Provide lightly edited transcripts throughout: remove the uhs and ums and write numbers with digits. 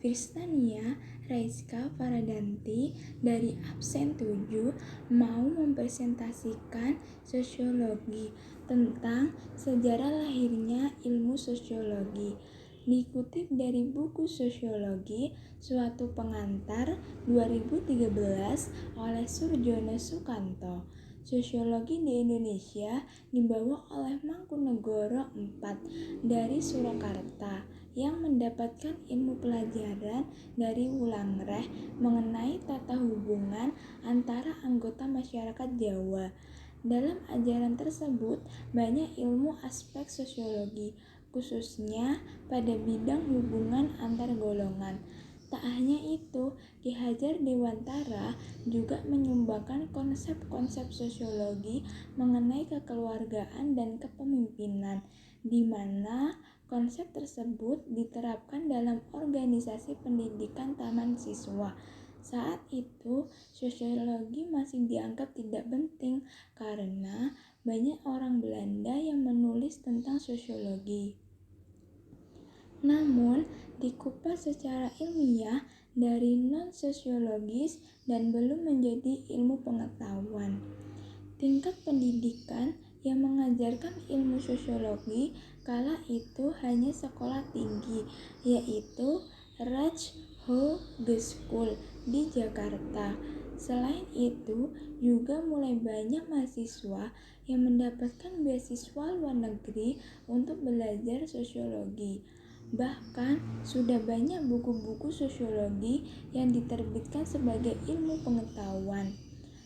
Virstania Raiska Faradanti dari absen 7 mau mempresentasikan sosiologi tentang sejarah lahirnya ilmu sosiologi. Dikutip dari buku Sosiologi, Suatu Pengantar 2013 oleh Surjono Sukanto. Sosiologi di Indonesia dibawa oleh Mangkunegoro IV dari Surakarta yang mendapatkan ilmu pelajaran dari Wulangreh mengenai tata hubungan antara anggota masyarakat Jawa. Dalam ajaran tersebut, banyak ilmu aspek sosiologi, khususnya pada bidang hubungan antar golongan. Tak hanya itu, Ki Hajar Dewantara juga menyumbangkan konsep-konsep sosiologi mengenai kekeluargaan dan kepemimpinan, di mana konsep tersebut diterapkan dalam organisasi pendidikan taman siswa. Saat itu, sosiologi masih dianggap tidak penting karena banyak orang Belanda yang menulis tentang sosiologi. Namun, dikupas secara ilmiah dari non-sosiologis dan belum menjadi ilmu pengetahuan. Tingkat pendidikan yang mengajarkan ilmu sosiologi kala itu hanya sekolah tinggi, yaitu Rijkshogeschool di Jakarta. Selain itu, juga mulai banyak mahasiswa yang mendapatkan beasiswa luar negeri untuk belajar sosiologi. Bahkan, sudah banyak buku-buku sosiologi yang diterbitkan sebagai ilmu pengetahuan.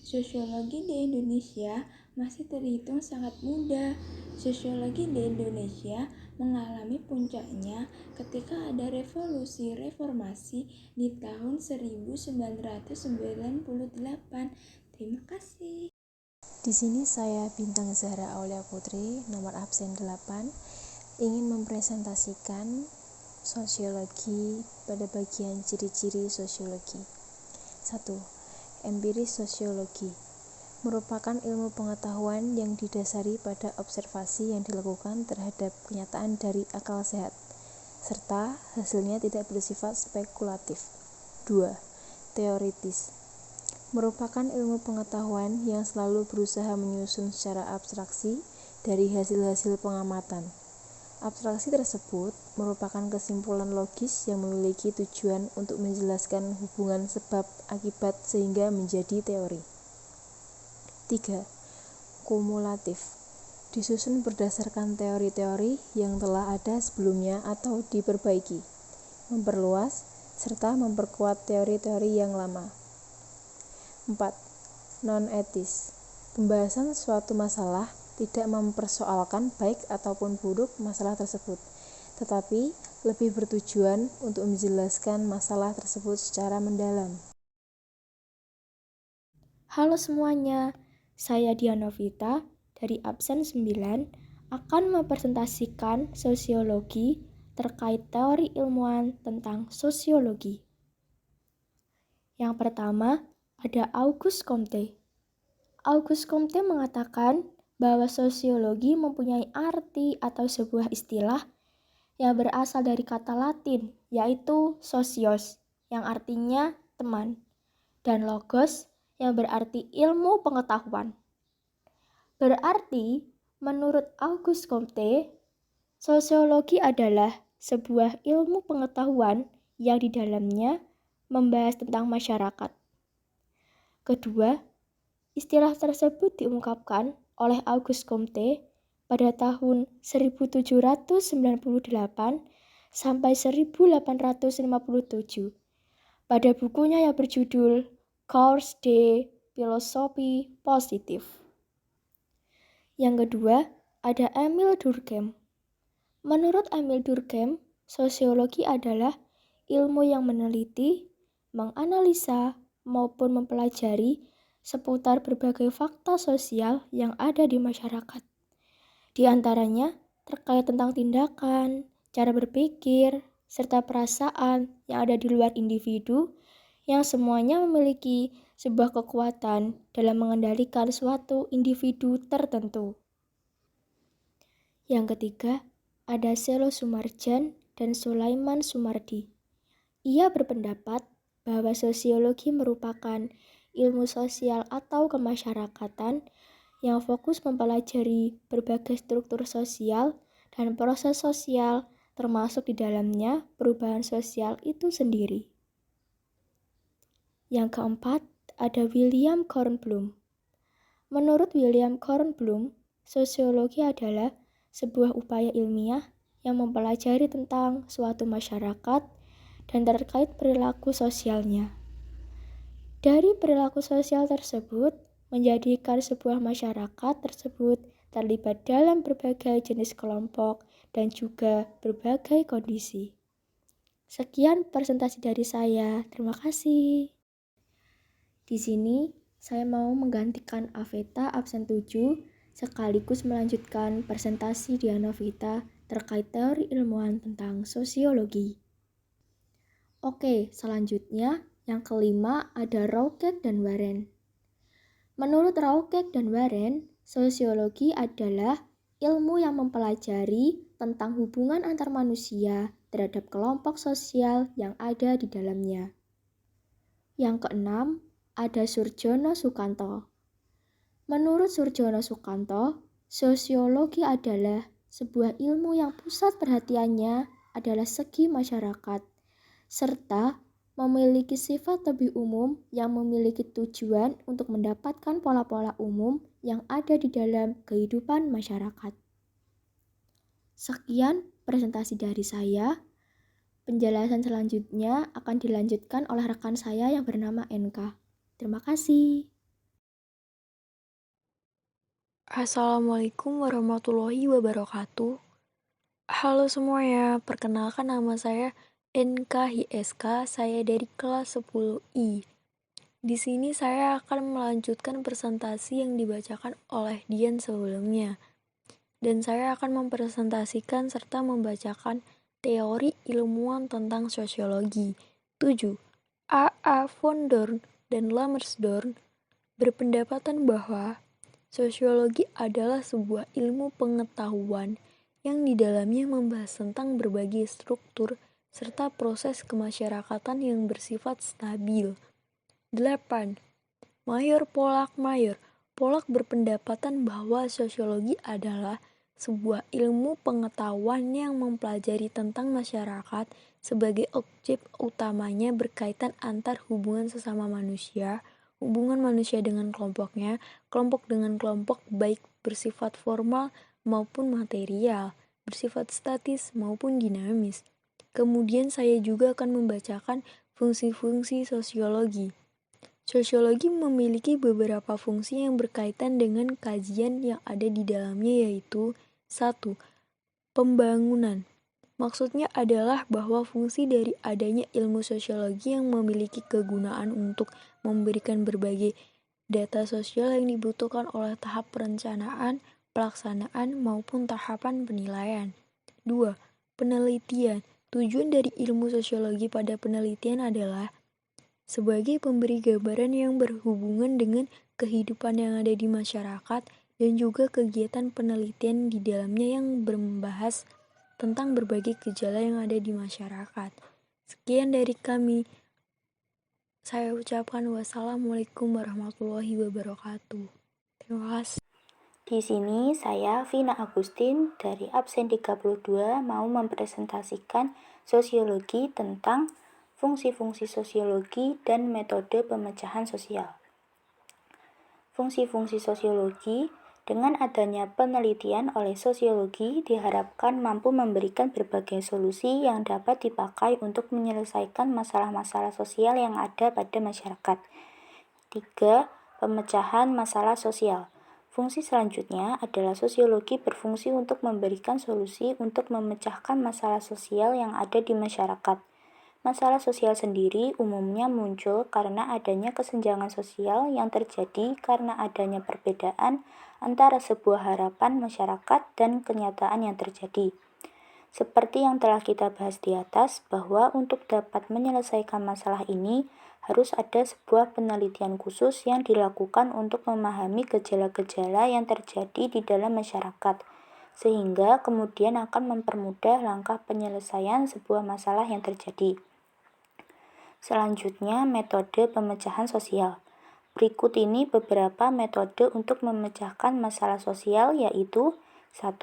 Sosiologi di Indonesia masih terhitung sangat muda. Sosiologi di Indonesia mengalami puncaknya ketika ada revolusi reformasi di tahun 1998. Terima kasih. Di sini saya Bintang Zahra Aulia Putri, nomor absen 8, ingin mempresentasikan sosiologi pada bagian ciri-ciri sosiologi. 1. Empiris sosiologi merupakan ilmu pengetahuan yang didasari pada observasi yang dilakukan terhadap kenyataan dari akal sehat, serta hasilnya tidak bersifat spekulatif. 2. Teoritis merupakan ilmu pengetahuan yang selalu berusaha menyusun secara abstraksi dari hasil-hasil pengamatan. Abstraksi tersebut merupakan kesimpulan logis yang memiliki tujuan untuk menjelaskan hubungan sebab akibat sehingga menjadi teori. 3. Kumulatif disusun berdasarkan teori-teori yang telah ada sebelumnya atau diperbaiki, memperluas, serta memperkuat teori-teori yang lama. 4. Non-etis pembahasan suatu masalah tidak mempersoalkan baik ataupun buruk masalah tersebut, tetapi lebih bertujuan untuk menjelaskan masalah tersebut secara mendalam. Halo semuanya, saya Diana Vita dari absen 9 akan mempresentasikan sosiologi terkait teori ilmuwan tentang sosiologi. Yang pertama, ada Auguste Comte. Auguste Comte mengatakan bahwa sosiologi mempunyai arti atau sebuah istilah yang berasal dari kata Latin, yaitu socios, yang artinya teman, dan logos, yang berarti ilmu pengetahuan. Berarti, menurut Auguste Comte, sosiologi adalah sebuah ilmu pengetahuan yang di dalamnya membahas tentang masyarakat. Kedua, istilah tersebut diungkapkan oleh Auguste Comte pada tahun 1798 sampai 1857 pada bukunya yang berjudul Cours de Philosophie Positive. Yang kedua, ada Émile Durkheim. Menurut Émile Durkheim, sosiologi adalah ilmu yang meneliti, menganalisa, maupun mempelajari seputar berbagai fakta sosial yang ada di masyarakat. Di antaranya terkait tentang tindakan, cara berpikir, serta perasaan yang ada di luar individu yang semuanya memiliki sebuah kekuatan dalam mengendalikan suatu individu tertentu. Yang ketiga, ada Selo Sumarjan dan Sulaiman Sumardi. Ia berpendapat bahwa sosiologi merupakan ilmu sosial atau kemasyarakatan yang fokus mempelajari berbagai struktur sosial dan proses sosial, termasuk di dalamnya perubahan sosial itu sendiri. Yang keempat, ada William Kornblum. Menurut William Kornblum, sosiologi adalah sebuah upaya ilmiah yang mempelajari tentang suatu masyarakat dan terkait perilaku sosialnya. Dari perilaku sosial tersebut, menjadikan sebuah masyarakat tersebut terlibat dalam berbagai jenis kelompok dan juga berbagai kondisi. Sekian presentasi dari saya. Terima kasih. Di sini, saya mau menggantikan Aveta absen 7 sekaligus melanjutkan presentasi Diana Vita terkait teori ilmuwan tentang sosiologi. Oke, selanjutnya yang kelima ada Roukek dan Warren. Menurut Roukek dan Warren, sosiologi adalah ilmu yang mempelajari tentang hubungan antar manusia terhadap kelompok sosial yang ada di dalamnya. Yang keenam, ada Surjono Sukanto. Menurut Surjono Sukanto, sosiologi adalah sebuah ilmu yang pusat perhatiannya adalah segi masyarakat, serta memiliki sifat lebih umum yang memiliki tujuan untuk mendapatkan pola-pola umum yang ada di dalam kehidupan masyarakat. Sekian presentasi dari saya. Penjelasan selanjutnya akan dilanjutkan oleh rekan saya yang bernama NK. Terima kasih. Assalamualaikum warahmatullahi wabarakatuh. Halo semuanya, perkenalkan nama saya NKHSK, saya dari kelas 10I. Di sini saya akan melanjutkan presentasi yang dibacakan oleh Dian sebelumnya. Dan saya akan mempresentasikan serta membacakan teori ilmuwan tentang sosiologi. 7. A. von Dorn dan Lammersdorn berpendapatan bahwa sosiologi adalah sebuah ilmu pengetahuan yang di dalamnya membahas tentang berbagai struktur serta proses kemasyarakatan yang bersifat stabil. 8. Mayor Polak berpendapatan bahwa sosiologi adalah sebuah ilmu pengetahuan yang mempelajari tentang masyarakat sebagai objek utamanya berkaitan antar hubungan sesama manusia, hubungan manusia dengan kelompoknya, kelompok dengan kelompok baik bersifat formal maupun material, bersifat statis maupun dinamis. Kemudian saya juga akan membacakan fungsi-fungsi sosiologi. Sosiologi memiliki beberapa fungsi yang berkaitan dengan kajian yang ada di dalamnya, yaitu 1. Pembangunan. Maksudnya adalah bahwa fungsi dari adanya ilmu sosiologi yang memiliki kegunaan untuk memberikan berbagai data sosial yang dibutuhkan oleh tahap perencanaan, pelaksanaan, maupun tahapan penilaian. 2. Penelitian. Tujuan dari ilmu sosiologi pada penelitian adalah sebagai pemberi gambaran yang berhubungan dengan kehidupan yang ada di masyarakat dan juga kegiatan penelitian di dalamnya yang membahas tentang berbagai gejala yang ada di masyarakat. Sekian dari kami. Saya ucapkan wassalamualaikum warahmatullahi wabarakatuh. Terima kasih. Di sini saya Vina Agustin dari absen 32 mau mempresentasikan sosiologi tentang fungsi-fungsi sosiologi dan metode pemecahan sosial. Fungsi-fungsi sosiologi dengan adanya penelitian oleh sosiologi diharapkan mampu memberikan berbagai solusi yang dapat dipakai untuk menyelesaikan masalah-masalah sosial yang ada pada masyarakat. 3. Pemecahan masalah sosial. Fungsi selanjutnya adalah sosiologi berfungsi untuk memberikan solusi untuk memecahkan masalah sosial yang ada di masyarakat. Masalah sosial sendiri umumnya muncul karena adanya kesenjangan sosial yang terjadi karena adanya perbedaan antara sebuah harapan masyarakat dan kenyataan yang terjadi. Seperti yang telah kita bahas di atas, bahwa untuk dapat menyelesaikan masalah ini, harus ada sebuah penelitian khusus yang dilakukan untuk memahami gejala-gejala yang terjadi di dalam masyarakat, sehingga kemudian akan mempermudah langkah penyelesaian sebuah masalah yang terjadi. Selanjutnya, metode pemecahan sosial. Berikut ini beberapa metode untuk memecahkan masalah sosial, yaitu 1.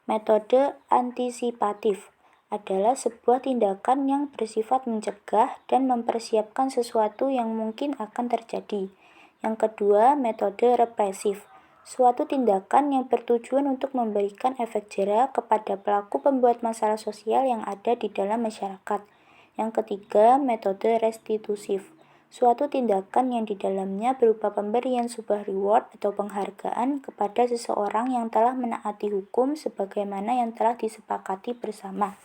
Metode antisipatif adalah sebuah tindakan yang bersifat mencegah dan mempersiapkan sesuatu yang mungkin akan terjadi. Yang kedua, metode represif, suatu tindakan yang bertujuan untuk memberikan efek jera kepada pelaku pembuat masalah sosial yang ada di dalam masyarakat. Yang ketiga, metode restitusif, suatu tindakan yang di dalamnya berupa pemberian sebuah reward atau penghargaan kepada seseorang yang telah menaati hukum sebagaimana yang telah disepakati bersama.